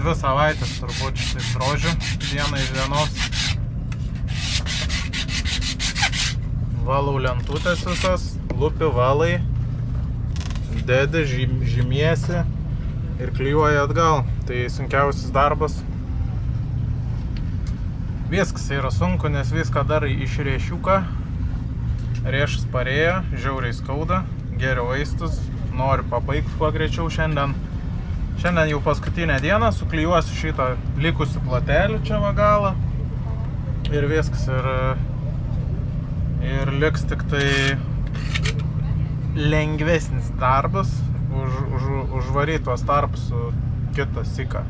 2 savaitės turbūt štai drožiu dieną iš dienos. Valau lentutės visas, lupi valai, dedi, žymiesi ir klijuoji atgal. Tai sunkiausias darbas. Viskas yra sunku, nes viską darai iš rėšiuką. Rėšas parėjo, žiauriai skauda, geriau vaistus, noriu pabaigti kuo greičiau šiandien. Šiandien jau paskutinę dieną suklijuosiu šitą likusių platelį čia va galą. Ir viskas, ir liks tik tai lengvesnis darbas, užvaryti tuos tarpus su kitą siką.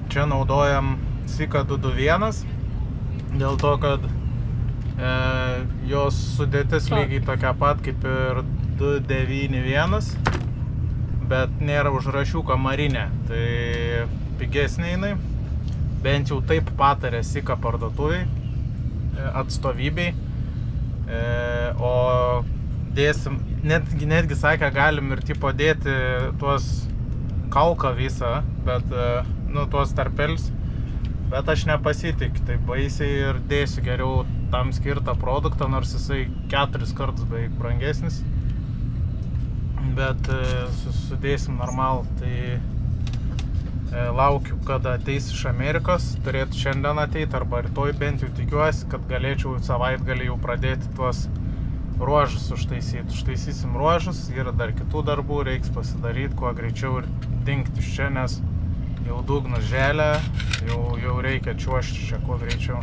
Čia naudojam siką 221. Dėl to, kad jos sudėtis lygiai tokia pat kaip ir 291, bet nėra užrašiuko marinė, tai pigesnė jinai. Bent jau taip patarė siką parduotuviai, atstovybei. O dėsim, netgi sakė, galim ir tipo dėti tuos kalką visą, bet, nu, tuos tarpelis. Bet aš nepasitikiu, tai baisiai ir dėsiu geriau tam skirtą produktą, nors jisai 4 kartus beveik brangesnis. Bet sudėsim normalų, tai laukiu, kada ateis iš Amerikos, turėtų šiandien ateiti, arba rytoj bent jau tikiuosi, kad galėčiau savaitgalį jau pradėti tuos ruožus užtaisyti. Užtaisysim ruožus, yra dar kitų darbų, reiks pasidaryti kuo greičiau ir dingti iš čia, nes jau dugnas želia, jau reikia čiuošti čia kuo greičiau.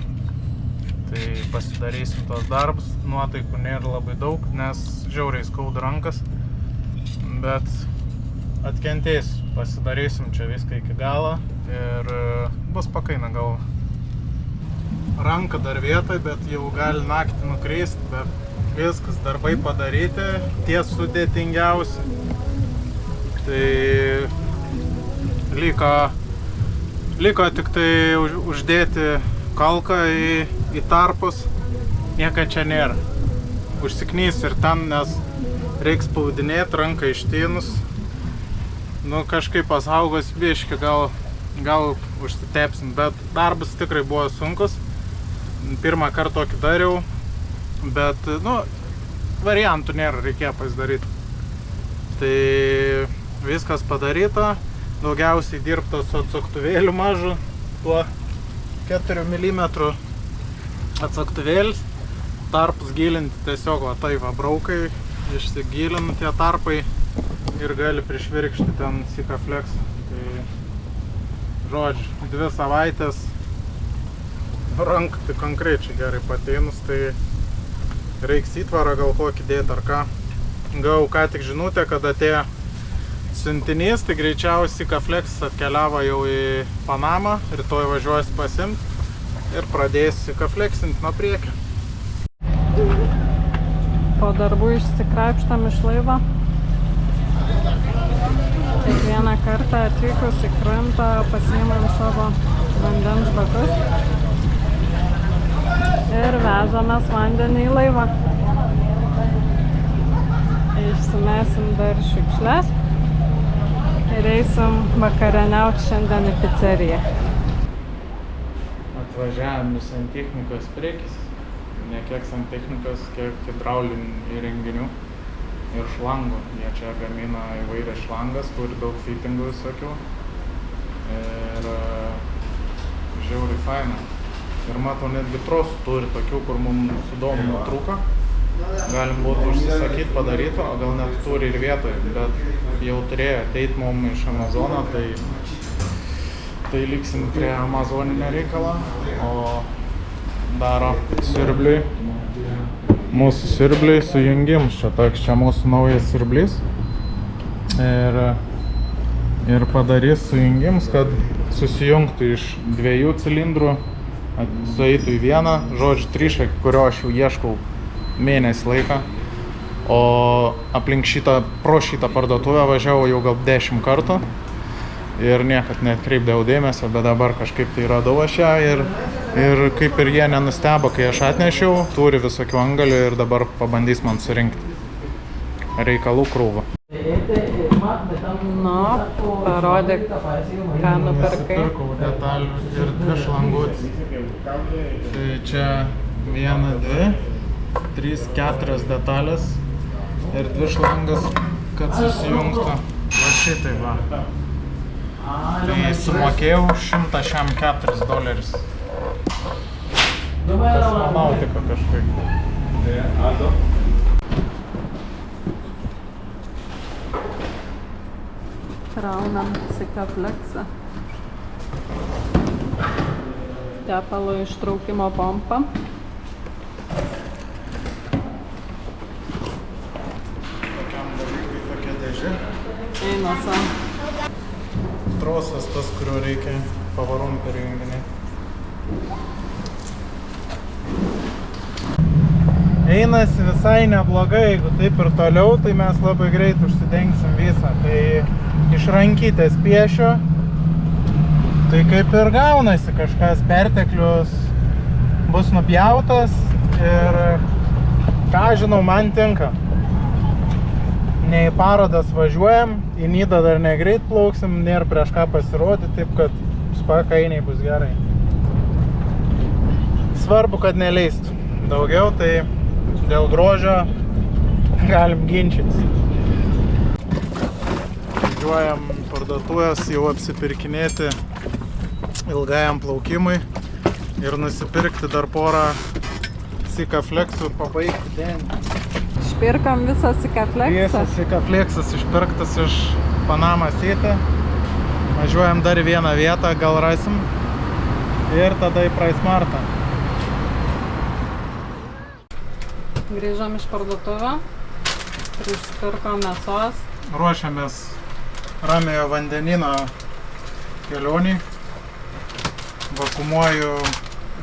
Tai pasidarysim tos darbus, nuotaikų nėra labai daug, nes žiauriai skauda rankas, bet atkentėsiu, pasidarysim čia viską iki galo ir bus pakaina galva. Ranka dar vietoj, bet jau gali naktį nukristi, bet viskas, darbai padaryti, tie sudėtingiausi. Tai liko tik tai uždėti kalką į tarpus, nieko čia nėra. Užsiknys ir ten, nes reiks spaudinėti ranką ištynus. Nu, kažkaip pasaugos biškį, gal užsitepsim, bet darbas tikrai buvo sunkus. Pirmą kartą tokį dariau, bet, nu, variantų nėra, reikėjo pasidaryti. Tai viskas padaryta. Daugiausiai dirbta su atsuktuvėliu mažu, tuo 4 mm atsuktuvėlis. Tarpus gilinti tiesiog va taip va braukai, išsigilinu tie tarpai ir gali prišvirkšti ten Sikaflex. Tai, žodžiu, 2 savaitės ranką tai konkrečiai gerai pateinus, tai reiks įtvarą gal kokį dėti ar ką. Gavau ką tik žinutę, kad atėjo siuntinys, tai greičiausiai Sikaflex atkeliavo jau į Panamą, rytoj važiuosi pasimt ir pradės Sikaflexinti nuo priekio. Po darbų išsikrapštam iš laivo. Kiekvieną kartą atvykus į krantą pasiimam savo vandens bakus ir vežamės vandenį į laivą. Išsimesim dar šiukšles ir eisim vakarieniauti šiandien į pizzeriją. Atvažiavam į santechnikos priekis, ne kiek santechnikos, kiek hidraulinių įrenginių ir šlangų. Jie čia gamina įvairias šlangas, turi daug fittingų visokių ir žiauriai faina. Ir matau, netgi trosų turi tokių, kur mums sudomino trūko. Galim būtų užsisakyti, padaryti, o gal net turi ir vietoj, bet jau turėjo ateit mum iš Amazono, tai liksim prie amazoninio reikalo, o daro siurbliui, mūsų siurbliui sujungimus. Čia mūsų naujas siurblys ir padarys sujungimus, kad susijungtų iš 2 cilindrų, sueitų į vieną, žodžiu, trišą, kurio aš jau ieškau mėnesį laiką, o aplink pro šitą parduotuvę važiavau jau gal 10 kartų ir niekad neatkreipdavau dėmesio, bet dabar kažkaip tai radau aš ją ir kaip ir jie nenustebo, kai aš atnešiau, turi visokių angalių ir dabar pabandys man surinkti reikalų krūvą. Nu, parodyk, ką nupirkai. Nusipirkau detalių ir 2 šlangutis. Tai čia 1, 2, 3, 4 detalės ir 2 šlangas, kad susijungtų. Va šitai va. Tai sumokėjau $104. Kosmonautika kažkaip. Raunam Sikaflexą. Tepalo ištraukimo pompą. Tokiam dalykui tokia dėžė. Eina sau. Trosas tas, kurio reikia pavarom perjunginėti. Einasi visai neblogai, jeigu taip ir toliau, tai mes labai greit užsidengsim visą. Tai iš rankytės piešio, tai kaip ir gaunasi kažkas perteklius bus nupjautas ir ką žinau, man tinka. Ne į parodas važiuojam, į Nidą dar negreit plauksim, nėra prieš ką pasirodyti, taip kad spakainiai bus gerai. Svarbu, kad neleistų daugiau, tai dėl grožio galim ginčytis. Važiuojam parduotuvės jau apsipirkinėti ilgajam plaukimui ir nusipirkti dar porą Sikaflexų ir pabaigti denį. Išpirkom visą Sikaflexą. Visas Sikaflexas išpirktas iš Panama City. Važiuojam dar į vieną vietą, gal rasim. Ir tada į PriceSmartą. Grįžom iš parduotuvę. Prisipirkom mėsos. Ruošiamės Ramiojo vandenino kelionį. Vakuumuoju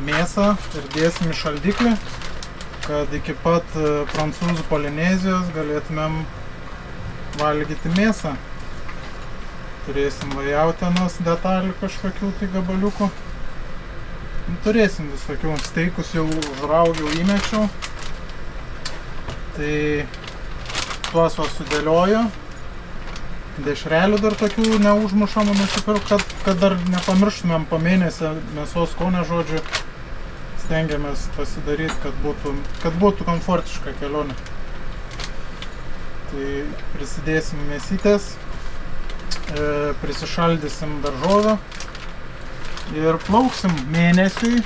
mėsą ir dėsim į šaldiklį, kad iki pat Prancūzų Polinezijos galėtumėm valgyti mėsą. Turėsim va jautienos detalių kažkokių tai gabaliukų. Turėsim visokių steikus jau užraugiau, įmečiau. Tai tuos va sudėlioju. Dešrelių dar tokių neužmušamų nusipirkau, kad dar nepamirštumėm po mėnesį mėsos skonio, žodžiu. Stengiamės pasidaryti, kad būtų komfortiška kelionė. Tai prisidėsim mėsytės, prisišaldysim daržovę ir plauksim mėnesiui į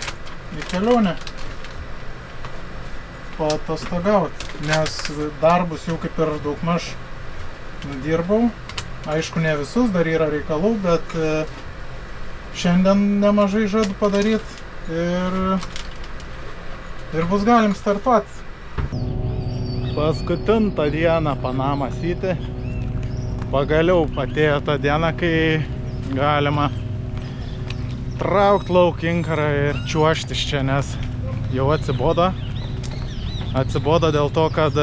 kelionę paatostogauti, nes darbus jau kaip ir daugmaž nudirbau. Aišku, ne visus, dar yra reikalų, bet šiandien nemažai žadu padaryti ir bus galim startuoti. Paskutinta diena Panama City. Pagaliau atėjo ta diena, kai galima traukti lauk inkarą ir čiuožtis čia, nes jau atsibodo. Atsibodo dėl to, kad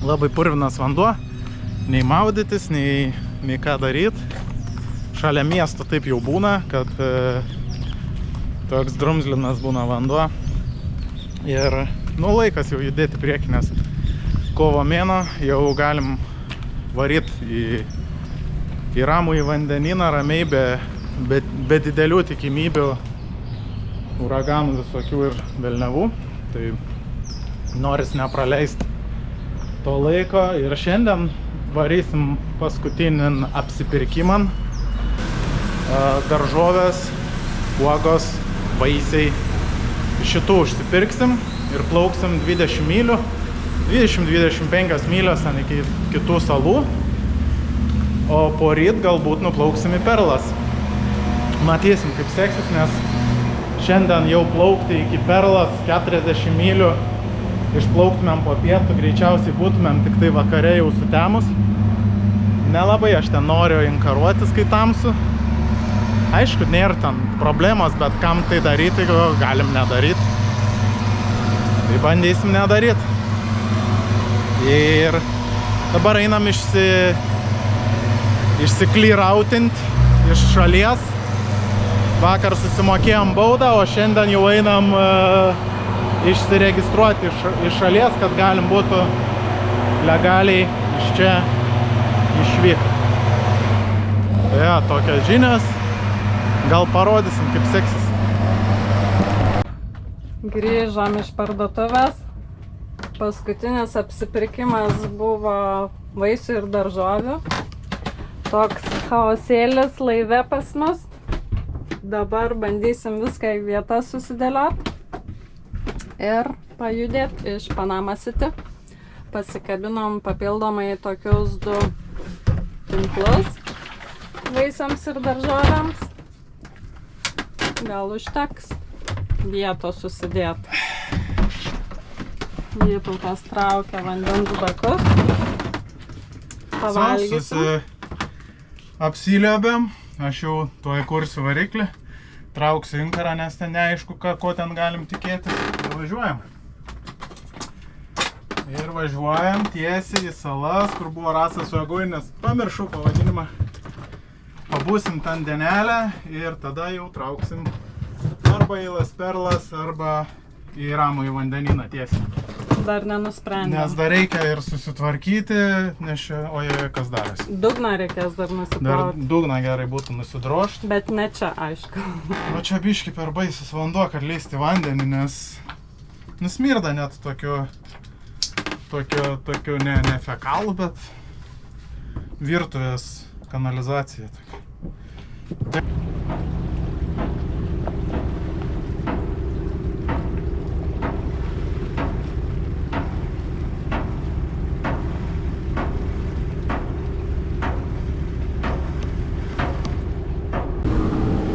labai purvinas vanduo. Nei maudytis, nei ką daryti. Šalia miesto taip jau būna, kad toks drumzlinas būna vanduo. Ir laikas jau judėti priekį, nes kovo mėno jau galim varyti į ramų į vandenyną ramiai, be didelių tikimybių uraganų visokių ir velniavų. Tai noris nepraleisti to laiko ir šiandien varysim paskutinį apsipirkimą. Daržovės, uogos, vaisiai. Šitų užsipirksim ir plauksim 20 mylių, 20-25 mylios iki kitų salų, o poryt galbūt nuplauksim į Perlas. Matysim, kaip seksis, nes šiandien jau plaukti iki Perlas 40 mylių, išplauktumėm po pietų, greičiausiai būtumėm tik tai vakare jau sutemus. Nelabai aš ten noriu inkaruotis, kai tamsu. Aišku, nėra ten problemos, bet kam tai daryti, galim nedaryti. Tai bandysim nedaryti. Ir dabar einam išsiklyrautint iš šalies. Vakar susimokėjom baudą, o šiandien jau einam išsiregistruoti iš šalies, kad galim būtų legaliai iš čia išvykti. Ja, tokios žinios. Gal parodysim, kaip seksis. Grįžom iš parduotuvės. Paskutinis apsipirkimas buvo vaisių ir daržovių. Toks chaosėlis laive pas mus. Dabar bandysim viską į vietą susidėlioti ir pajudėti iš Panama City. Pasikabinom papildomai tokius 2 tinklus vaisiams ir daržovėms. Gal užteks vietos susidėti. Vytautas traukia vandens bakus. Pavalgysim. Apsiliebėm. Aš jau tuoj kursiu variklį. Trauksiu inkarą, nes ten neaišku, ko ten galim tikėtis. Ir važiuojam. Ir važiuojam tiesiai į salas, kur buvo rastas su Agui, nes pamiršau pavadinimą. Pabūsim ten dienelę ir tada jau trauksim arba į Las Perlas, arba į Ramųjį vandenyną tiesiai. Dar nenusprendėm. Nes dar reikia ir susitvarkyti, nes čia, oje, kas darosi. Dugną reikės dar Dar nusiplauti. dugną gerai būtų nusidrožti. Bet ne čia, aišku. O čia biški per baisus vanduo, kad leisti vandenį, nes nusmirda net tokiu ne fekalų, bet virtuvės kanalizacija.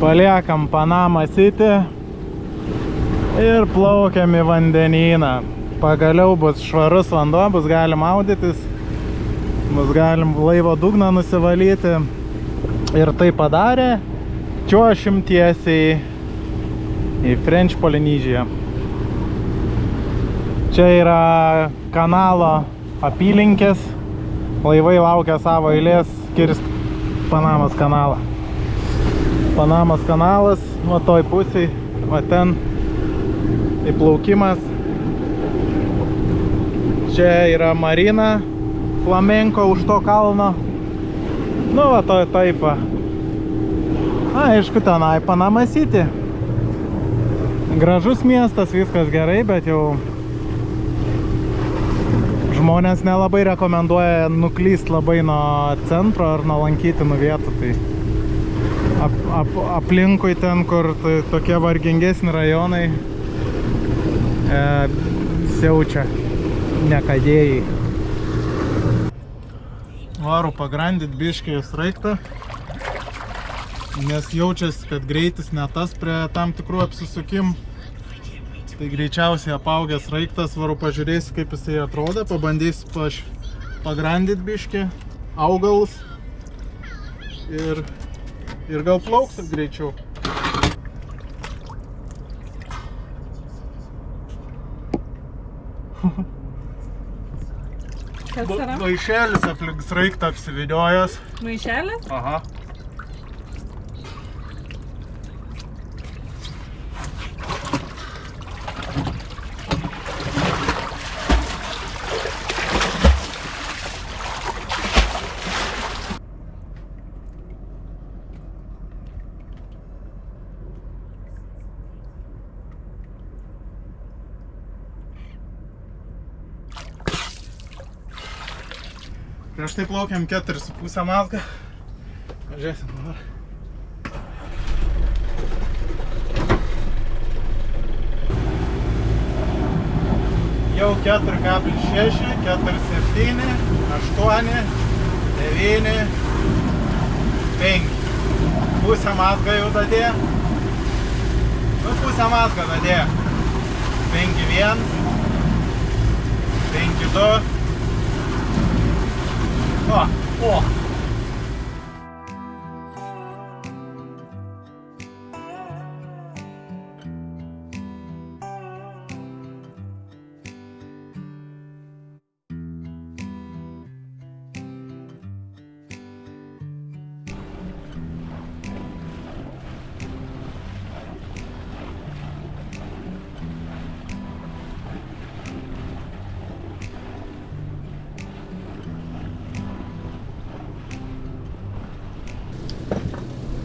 Paliekam Panama City ir plaukiam į vandenyną. Pagaliau bus švarus vanduo, bus galim maudytis, bus galim laivo dugną nusivalyti. Ir tai padarė, čiuošim tiesiai į French Polynesia. Čia yra kanalo apylinkės, laivai laukia savo eilės kirsti Panamos kanalą. Panamos kanalas, va toj pusėj, va ten įplaukimas. Čia yra marina Flamenco už to kalno. Nu va to taip va. Aišku, tenai Panama City. Gražus miestas, viskas gerai, bet jau žmonės nelabai rekomenduoja nuklyst labai nuo centro ar nuo lankytinų vietų. Tai aplinkui ten, kur tokie vargingesni rajonai siaučia nekadėjai. Varu pagrandyt biškį sraigtą, nes jaučiasi, kad greitis ne tas prie tam tikrų apsisukimų. Tai greičiausiai apaugęs sraigtas, varu pažiūrėsiu, kaip jisai atrodo, pabandysiu pagrandyt biškį augalus ir gal plauksit greičiau. Kas yra? Maišelis aplink sraigtą apsivyniojęs. Maišelis? Aha. Prieš tai plaukiam 4,5 mazgą. Pažiūrėsim dabar. Jau 4,6, 4,7, 8, 9, 5. Pusę mazgą jau dadė. Nu, pusę mazgą dadė. 5,1, 5,2. O!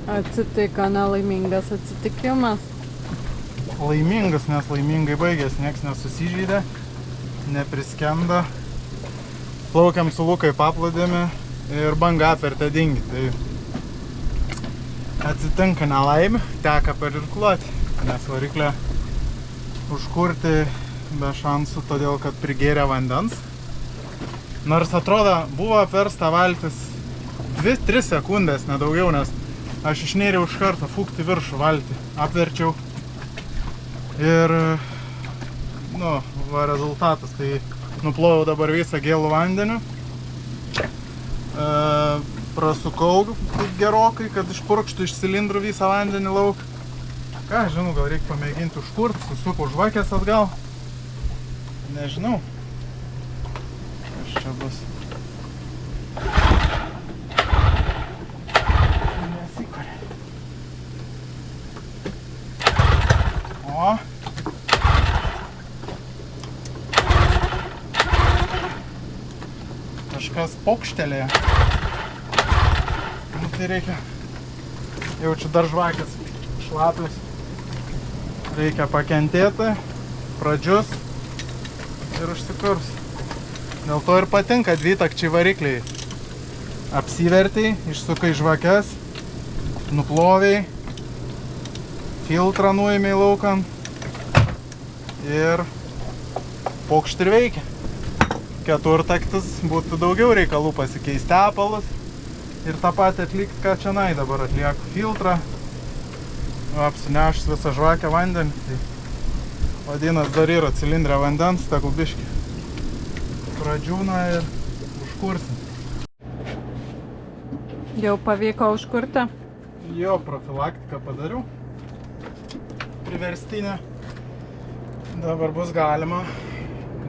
Atsitiko nelaimingas atsitikimas. Laimingas, nes laimingai baigės, nieks nesusižeidė, nepriskenda. Plaukiam su Lukai paplūdimi ir banga apvertė dingį. Tai atsitinka nelaimė, teka per irkluotį, nes variklę užkurti be šansų, todėl kad prigėrė vandens. Nors atrodo, buvo apversta valtis 2-3 sekundės, nedaugiau, nes aš išnėriau iš karto fūkti viršų valtį, apverčiau. Ir, va rezultatas, tai nuplovau dabar visą gėlų vandeniu. Prasukau gerokai, kad išpurkštų iš cilindrų visą vandenį lauk. Ką, žinau, gal reikia pamėginti užkurti, susuku žvakės atgal. Nežinau. Kas čia bus? Nesikarė. O. Kažkas pokštelėje. Nu tai reikia. Jaučiu dar žvakės šlapius. Reikia pakentėti, pradžius ir užsikurs. Dėl to ir patinka dvitakčiai varikliai. Apsivertai, išsukai žvakes, nuploviai, filtrą nuėmei laukan ir pokšt ir veikia. Keturtaktis būtų daugiau reikalų pasikeisti tepalus ir tą patį atlikti, ką čionai dabar atlieku filtrą. Apsinešus visą žvakę vandenį, tai vadinas dar yra cilindrė vandens, tegul biškį pradžiūna ir užkursim. Jau pavyko užkurti? Jo, profilaktiką padariau. Priverstinę. Dabar bus galima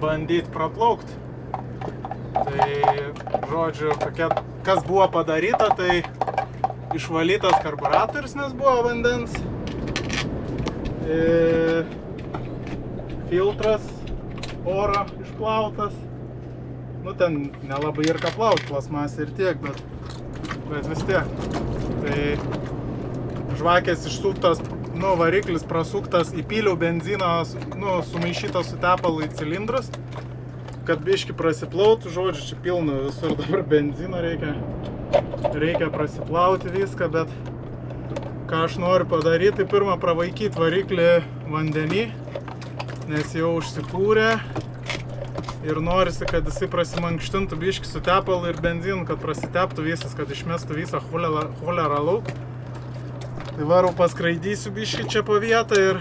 bandyti praplaukti. Tai, žodžiu, kas buvo padaryta, tai išvalytas karburatorius, nes buvo vandens. Filtras oro išplautas. Nu, ten nelabai ir ką plauti, plasmasė ir tiek, bet vis tiek. Tai žvakės išsuktas, variklis prasuktas, įpyliau benziną, sumaišytas su tepalu į cilindrus, kad biškį prasiplautų, žodžiu, čia pilna visur dabar benzino reikia prasiplauti viską, bet ką aš noriu padaryti, tai pirmą pravaikyti variklį vandenį, nes jau užsikūrė ir norisi, kad jisai prasimankštintų biškį su tepalu ir benzinu, kad prasiteptų visas, kad išmestų visą cholerą lauk. Tai varau paskraidysiu biškį čia po vietą ir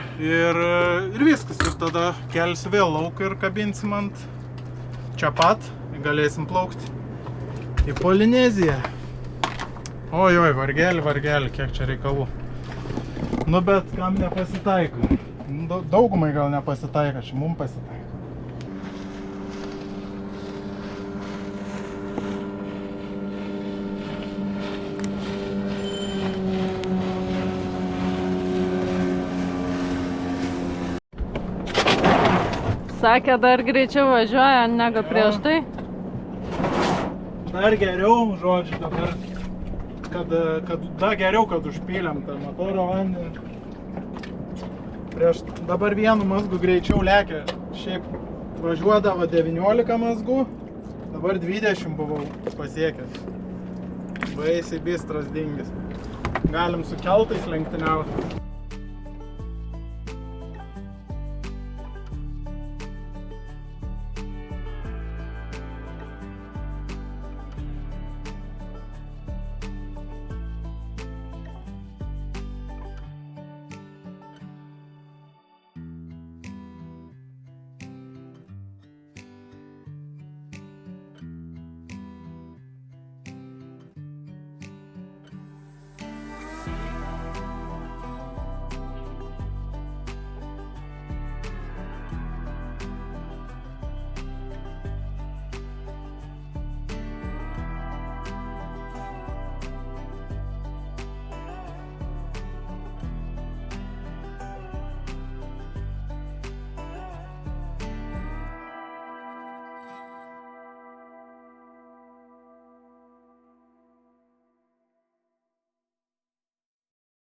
viskas. Ir tada kelsiu vėl lauk ir kabinsim ant čia pat, galėsim plaukti į Polineziją. Ojoj, vargelį, kiek čia reikalų. Nu, bet kam nepasitaiko. Daugumai gal nepasitaiko, čia mums pasitaiko. Sakė, dar greičiau važiuoja negu prieš tai? Dar geriau, žodžiu, dabar, kad užpylėm tą motoro vandenį. Dabar vienu mazgu greičiau lekia. Šiaip važiuodavo 19 mazgų, dabar 20 buvau pasiekęs. Baisiai bistras dingis. Galim su keltais lenktyniauti.